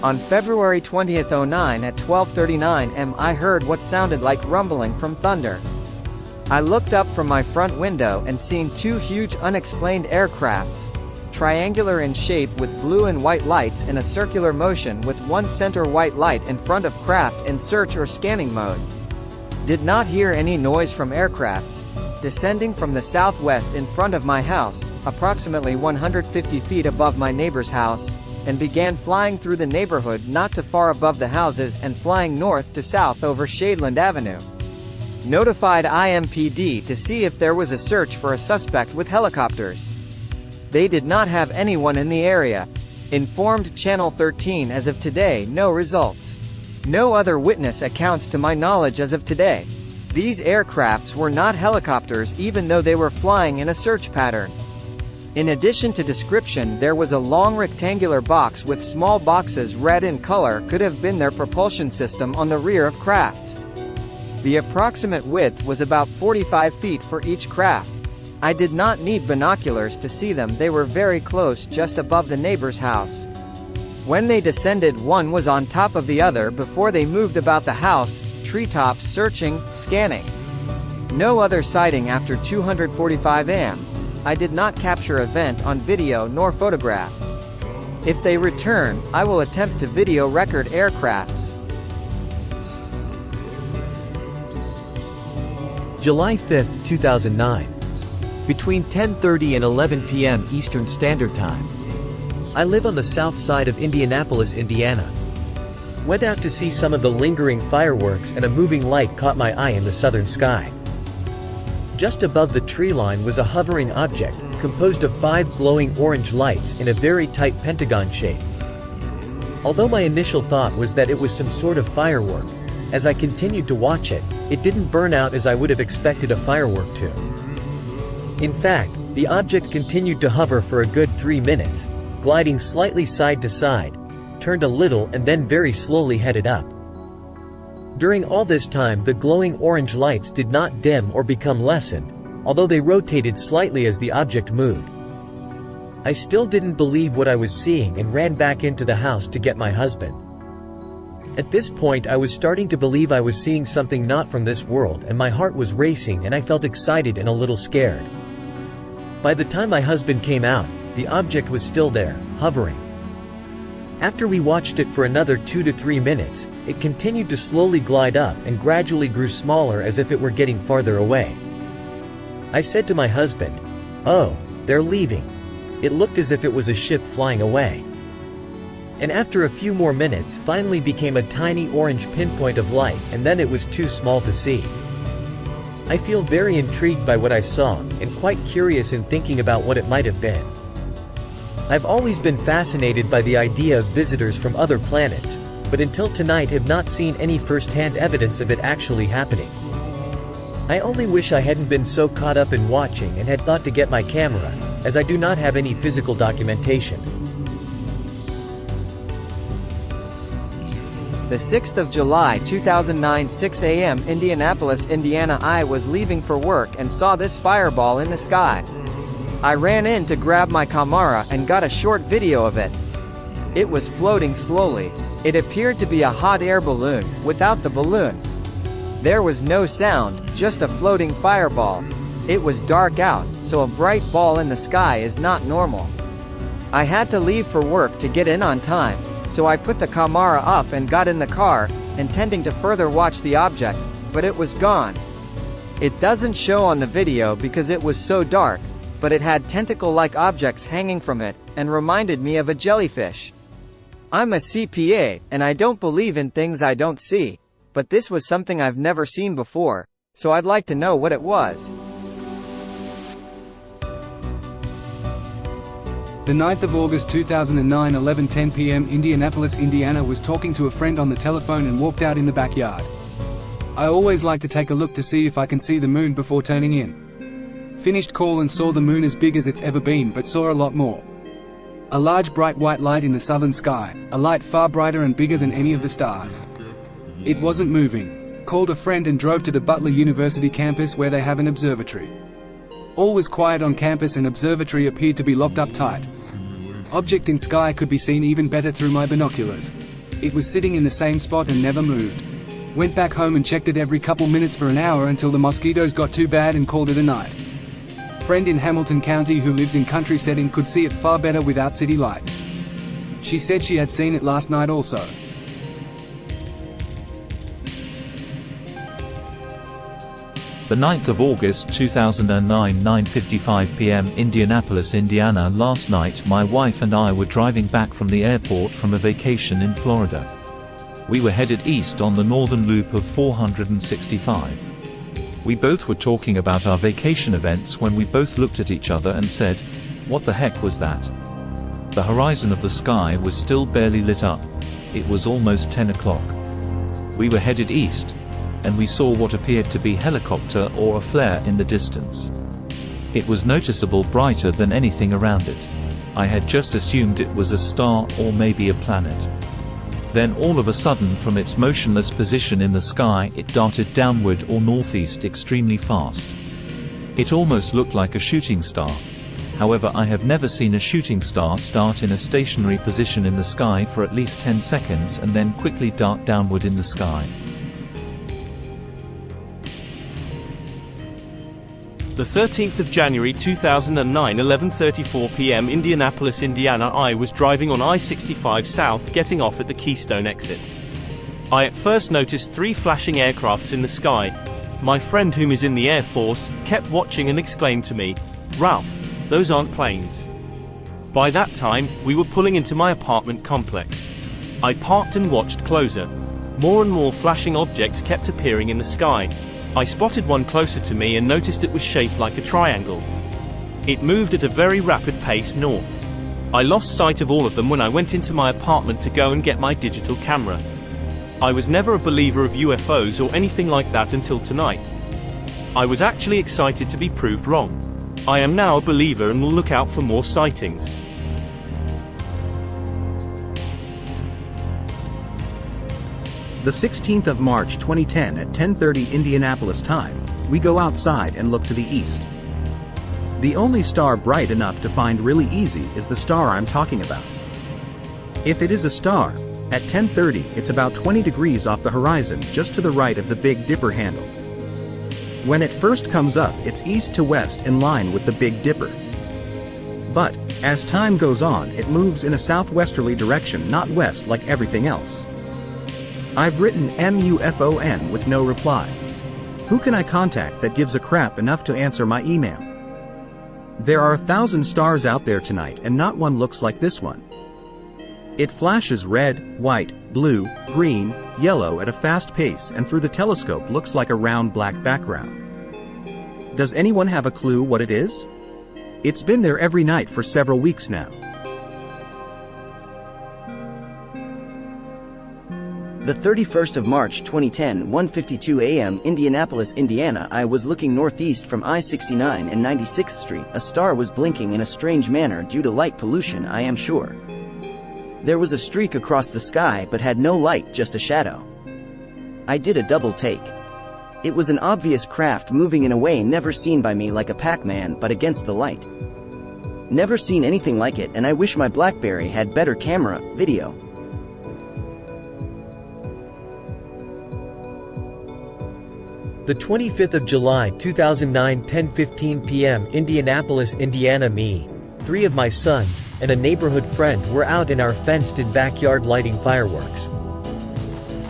On February 20, 09 at 12:39 am I heard what sounded like rumbling from thunder. I looked up from my front window and seen two huge unexplained aircrafts, triangular in shape with blue and white lights in a circular motion with one center white light in front of craft in search or scanning mode. Did not hear any noise from aircrafts, descending from the southwest in front of my house, approximately 150 feet above my neighbor's house, and began flying through the neighborhood not too far above the houses and flying north to south over Shadeland Avenue. Notified IMPD to see if there was a search for a suspect with helicopters. They did not have anyone in the area. Informed Channel 13 as of today no results. No other witness accounts to my knowledge as of today. These aircrafts were not helicopters even though they were flying in a search pattern. In addition to description, there was a long rectangular box with small boxes red in color could have been their propulsion system on the rear of crafts. The approximate width was about 45 feet for each craft. I did not need binoculars to see them, they were very close just above the neighbor's house. When they descended, one was on top of the other before they moved about the house, treetops searching, scanning. No other sighting after 2:45 am. I did not capture event on video nor photograph. If they return, I will attempt to video record aircrafts. July 5, 2009. Between 10:30 and 11 p.m. Eastern Standard Time. I live on the south side of Indianapolis, Indiana. Went out to see some of the lingering fireworks and a moving light caught my eye in the southern sky. Just above the tree line was a hovering object, composed of 5 glowing orange lights in a very tight pentagon shape. Although my initial thought was that it was some sort of firework, as I continued to watch it, it didn't burn out as I would have expected a firework to. In fact, the object continued to hover for a good 3 minutes, gliding slightly side to side, turned a little and then very slowly headed up. During all this time the glowing orange lights did not dim or become lessened, although they rotated slightly as the object moved. I still didn't believe what I was seeing and ran back into the house to get my husband. At this point I was starting to believe I was seeing something not from this world and my heart was racing and I felt excited and a little scared. By the time my husband came out, the object was still there, hovering. After we watched it for another 2 to 3 minutes, it continued to slowly glide up and gradually grew smaller as if it were getting farther away. I said to my husband, "Oh, they're leaving." It looked as if it was a ship flying away. And after a few more minutes, finally became a tiny orange pinpoint of light and then it was too small to see. I feel very intrigued by what I saw, and quite curious in thinking about what it might have been. I've always been fascinated by the idea of visitors from other planets, but until tonight have not seen any first-hand evidence of it actually happening. I only wish I hadn't been so caught up in watching and had thought to get my camera, as I do not have any physical documentation. The 6th of July 2009 6 a.m. Indianapolis, Indiana. I was leaving for work and saw this fireball in the sky. I ran in to grab my camera and got a short video of it. It was floating slowly. It appeared to be a hot air balloon, without the balloon. There was no sound, just a floating fireball. It was dark out, so a bright ball in the sky is not normal. I had to leave for work to get in on time, so I put the camera up and got in the car, intending to further watch the object, but it was gone. It doesn't show on the video because it was so dark, but it had tentacle-like objects hanging from it, and reminded me of a jellyfish. I'm a CPA, and I don't believe in things I don't see, but this was something I've never seen before, so I'd like to know what it was. The 9th of August 2009 11:10 p.m. Indianapolis, Indiana. Was talking to a friend on the telephone and walked out in the backyard. I always like to take a look to see if I can see the moon before turning in. Finished call and saw the moon as big as it's ever been, but saw a lot more. A large bright white light in the southern sky, a light far brighter and bigger than any of the stars. It wasn't moving. Called a friend and drove to the Butler University campus where they have an observatory. All was quiet on campus and observatory appeared to be locked up tight. Object in sky could be seen even better through my binoculars. It was sitting in the same spot and never moved. Went back home and checked it every couple minutes for an hour until the mosquitoes got too bad and called it a night. Friend in Hamilton County who lives in country setting could see it far better without city lights. She said she had seen it last night also. The 9th of August 2009, 9:55 p.m. Indianapolis, Indiana. Last night my wife and I were driving back from the airport from a vacation in Florida. We were headed east on the northern loop of 465. We both were talking about our vacation events when we both looked at each other and said, "What the heck was that?" The horizon of the sky was still barely lit up. It was almost 10 o'clock. We were headed east, and we saw what appeared to be helicopter or a flare in the distance. It was noticeable brighter than anything around it. I had just assumed it was a star or maybe a planet. Then all of a sudden, from its motionless position in the sky, it darted downward or northeast extremely fast. It almost looked like a shooting star. However, I have never seen a shooting star start in a stationary position in the sky for at least 10 seconds and then quickly dart downward in the sky. The 13th of January 2009, 11:34 p.m. Indianapolis, Indiana. I was driving on I-65 South, getting off at the Keystone exit. I at first noticed 3 flashing aircrafts in the sky. My friend, whom is in the Air Force, kept watching and exclaimed to me, "Ralph, those aren't planes." By that time, we were pulling into my apartment complex. I parked and watched closer. More and more flashing objects kept appearing in the sky. I spotted one closer to me and noticed it was shaped like a triangle. It moved at a very rapid pace north. I lost sight of all of them when I went into my apartment to go and get my digital camera. I was never a believer of UFOs or anything like that until tonight. I was actually excited to be proved wrong. I am now a believer and will look out for more sightings. The 16th of March 2010 at 10:30 Indianapolis time, we go outside and look to the east. The only star bright enough to find really easy is the star I'm talking about. If it is a star, at 10:30 it's about 20 degrees off the horizon just to the right of the Big Dipper handle. When it first comes up, it's east to west in line with the Big Dipper. But, as time goes on, it moves in a southwesterly direction, not west like everything else. I've written MUFON with no reply. Who can I contact that gives a crap enough to answer my email? There are 1,000 stars out there tonight and not one looks like this one. It flashes red, white, blue, green, yellow at a fast pace and through the telescope looks like a round black background. Does anyone have a clue what it is? It's been there every night for several weeks now. The 31st of March 2010, 1:52 a.m. Indianapolis, Indiana. I was looking northeast from I-69 and 96th Street. A star was blinking in a strange manner due to light pollution, I am sure. There was a streak across the sky but had no light, just a shadow. I did a double take. It was an obvious craft moving in a way never seen by me, like a Pac-Man but against the light. Never seen anything like it, and I wish my BlackBerry had better camera, video. The 25th of July 2009, 10:15 p.m. Indianapolis, Indiana. Me, 3 of my sons, and a neighborhood friend were out in our fenced-in backyard lighting fireworks.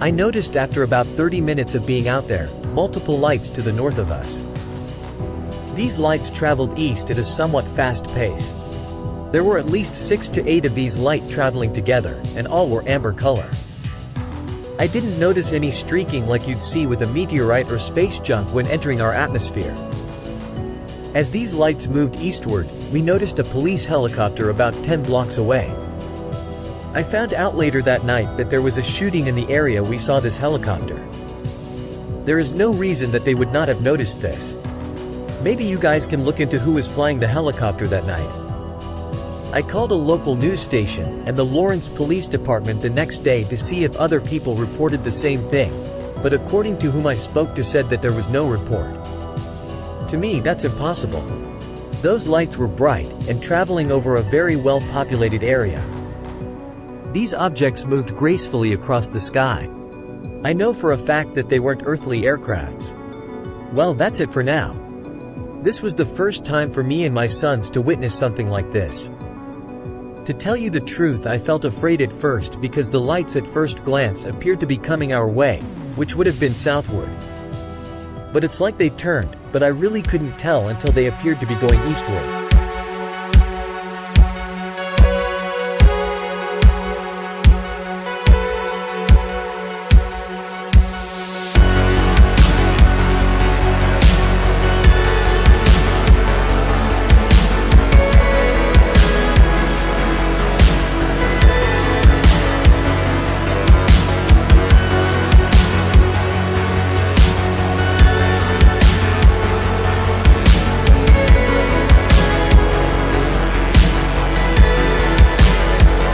I noticed after about 30 minutes of being out there, multiple lights to the north of us. These lights traveled east at a somewhat fast pace. There were at least 6 to 8 of these lights traveling together, and all were amber color. I didn't notice any streaking like you'd see with a meteorite or space junk when entering our atmosphere. As these lights moved eastward, we noticed a police helicopter about 10 blocks away. I found out later that night that there was a shooting in the area we saw this helicopter. There is no reason that they would not have noticed this. Maybe you guys can look into who was flying the helicopter that night. I called a local news station and the Lawrence Police Department the next day to see if other people reported the same thing, but according to whom I spoke to said that there was no report. To me, that's impossible. Those lights were bright and traveling over a very well-populated area. These objects moved gracefully across the sky. I know for a fact that they weren't earthly aircrafts. Well, that's it for now. This was the first time for me and my sons to witness something like this. To tell you the truth, I felt afraid at first because the lights at first glance appeared to be coming our way, which would have been southward. But it's like they turned, but I really couldn't tell until they appeared to be going eastward.